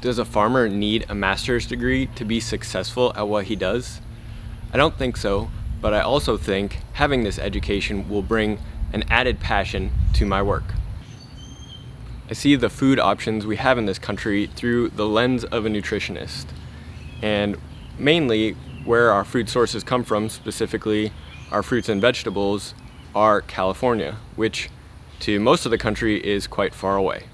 Does a farmer need a master's degree to be successful at what he does? I don't think so, but I also think having this education will bring an added passion to my work. I see the food options we have in this country through the lens of a nutritionist, and mainly where our food sources come from, specifically our fruits and vegetables, are California, which to most of the country is quite far away.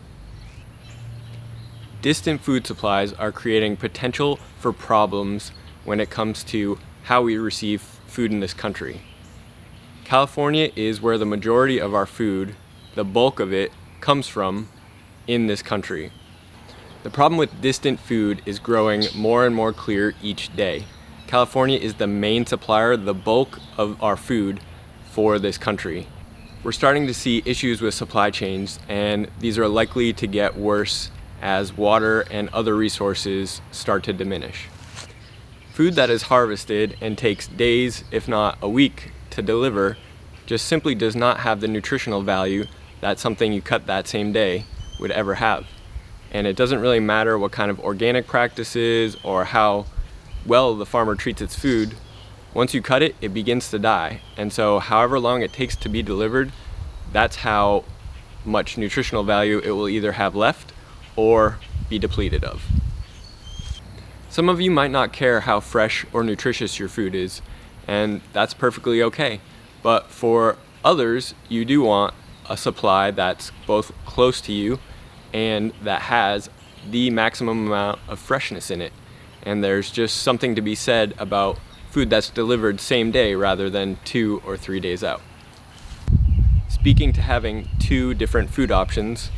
Distant food supplies are creating potential for problems when it comes to how we receive food in this country. California is where the majority of our food, the bulk of it, comes from in this country. The problem with distant food is growing more and more clear each day. California is the main supplier, the bulk of our food for this country. We're starting to see issues with supply chains, and these are likely to get worse as water and other resources start to diminish. Food that is harvested and takes days, if not a week, to deliver just simply does not have the nutritional value that something you cut that same day would ever have. And it doesn't really matter what kind of organic practices or how well the farmer treats its food. Once you cut it, it begins to die. And so however long it takes to be delivered, that's how much nutritional value it will either have left or be depleted of. Some of you might not care how fresh or nutritious your food is, and that's perfectly okay. But for others, you do want a supply that's both close to you and that has the maximum amount of freshness in it. And there's just something to be said about food that's delivered same day rather than 2 or 3 days out. Speaking to having two different food options,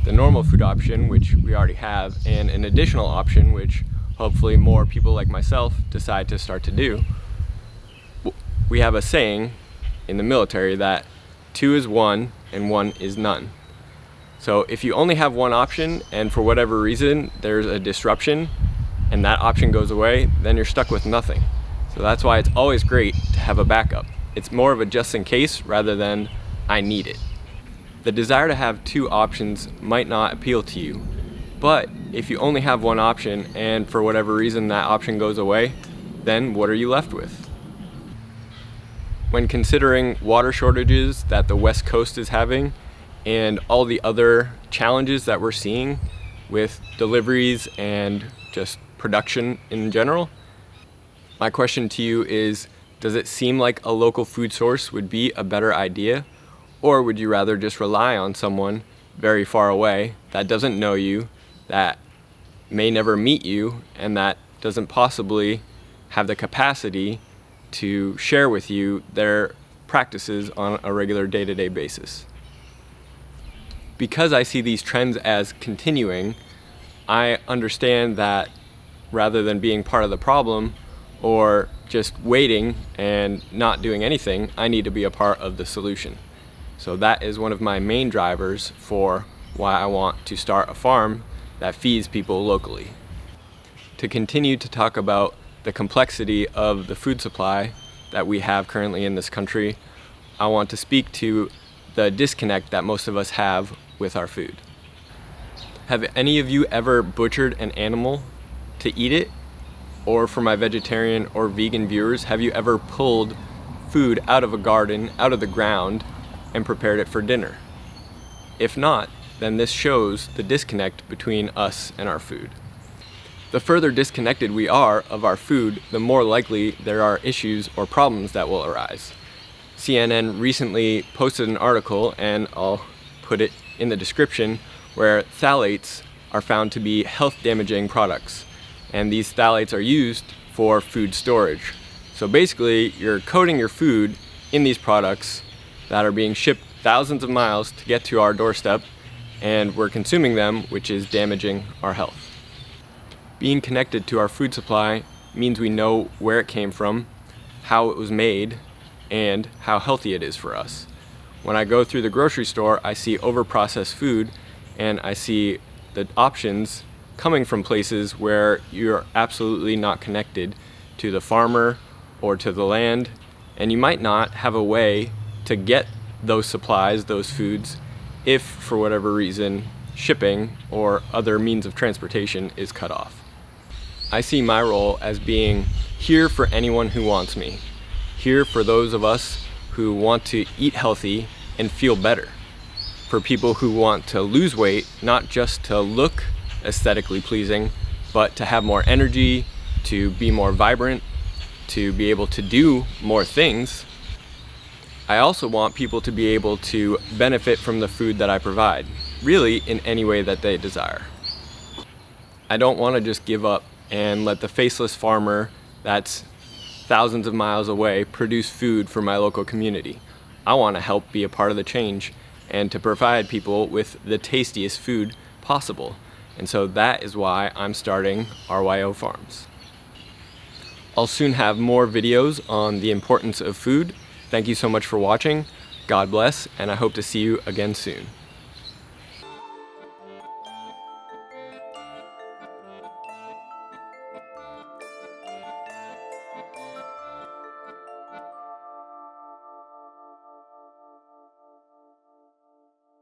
the normal food option, which we already have, and an additional option, which hopefully more people like myself decide to start to do, we have a saying in the military that 2 is 1 and 1 is none. So if you only have one option and for whatever reason there's a disruption and that option goes away, then you're stuck with nothing. So that's why it's always great to have a backup. It's more of a just in case rather than I need it. The desire to have 2 options might not appeal to you, but if you only have one option and for whatever reason that option goes away, then what are you left with? When considering water shortages that the West Coast is having and all the other challenges that we're seeing with deliveries and just production in general, my question to you is, does it seem like a local food source would be a better idea? Or would you rather just rely on someone very far away that doesn't know you, that may never meet you, and that doesn't possibly have the capacity to share with you their practices on a regular day-to-day basis? Because I see these trends as continuing, I understand that rather than being part of the problem or just waiting and not doing anything, I need to be a part of the solution. So that is one of my main drivers for why I want to start a farm that feeds people locally. To continue to talk about the complexity of the food supply that we have currently in this country, I want to speak to the disconnect that most of us have with our food. Have any of you ever butchered an animal to eat it? Or for my vegetarian or vegan viewers, have you ever pulled food out of a garden, out of the ground, and prepared it for dinner? If not, then this shows the disconnect between us and our food. The further disconnected we are of our food, the more likely there are issues or problems that will arise. CNN recently posted an article, and I'll put it in the description, where phthalates are found to be health-damaging products. And these phthalates are used for food storage. So basically, you're coating your food in these products that are being shipped thousands of miles to get to our doorstep, and we're consuming them, which is damaging our health. Being connected to our food supply means we know where it came from, how it was made, and how healthy it is for us. When I go through the grocery store, I see overprocessed food, and I see the options coming from places where you're absolutely not connected to the farmer or to the land, and you might not have a way to get those supplies, those foods, if for whatever reason shipping or other means of transportation is cut off. I see my role as being here for anyone who wants me, here for those of us who want to eat healthy and feel better, for people who want to lose weight, not just to look aesthetically pleasing, but to have more energy, to be more vibrant, to be able to do more things. I also want people to be able to benefit from the food that I provide, really in any way that they desire. I don't want to just give up and let the faceless farmer that's thousands of miles away produce food for my local community. I want to help be a part of the change and to provide people with the tastiest food possible. And so that is why I'm starting RYO Farms. I'll soon have more videos on the importance of food. Thank you so much for watching. God bless, and I hope to see you again soon.